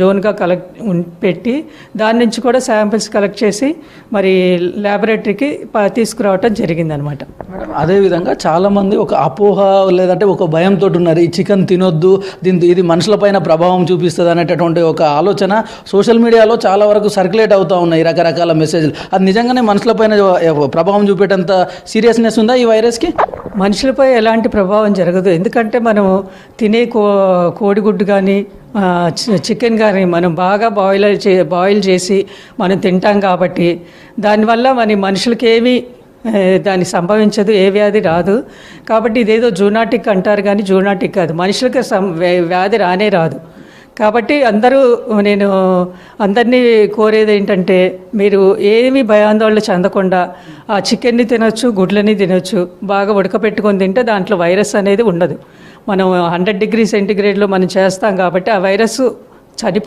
జోన్గా పెట్టి దాని నుంచి కూడా శాంపిల్స్ కలెక్ట్ చేసి మరి ల్యాబొరేటరీకి తీసుకురావటం జరిగిందనమాట. అదేవిధంగా చాలామంది ఒక అపోహ లేదంటే ఒక భయంతో ఉన్నారు, ఈ చికెన్ తినొద్దు, ఇది మనుషులపైన ప్రభావం చూపిస్తుంది అనేటటువంటి ఒక ఆలోచన సోషల్ మీడియాలో చాలా వరకు సర్క్యులేట్ అవుతూ ఉన్నాయి రకరకాల మెసేజ్లు. అది నిజంగానే మనుషులపైన ప్రభావం చూపేటంత సీరియస్నెస్ ఉందా ఈ వైరస్కి? మనుషులపై ఎలాంటి ప్రభావం జరగదు. ఎందుకంటే మనం తినే కోడిగుడ్డు కానీ చికెన్ కానీ మనం బాగా బాయిల్ చేసి మనం తింటాం కాబట్టి దానివల్ల మనుషులకి ఏమీ దాన్ని సంభవించదు, ఏ వ్యాధి రాదు. కాబట్టి ఇదేదో జూనాటిక్ అంటారు కానీ జూనాటిక్ కాదు, మనుషులకి వ్యాధి రానే రాదు. కాబట్టి నేను అందరినీ కోరేది ఏంటంటే మీరు ఏమీ భయాందోళన చెందకుండా ఆ చికెన్ని తినొచ్చు, గుడ్లని తినొచ్చు, బాగా ఉడకపెట్టుకొని తింటే దాంట్లో వైరస్ అనేది ఉండదు. మనం 100 డిగ్రీ సెంటీగ్రేడ్లో మనం చేస్తాం కాబట్టి ఆ వైరస్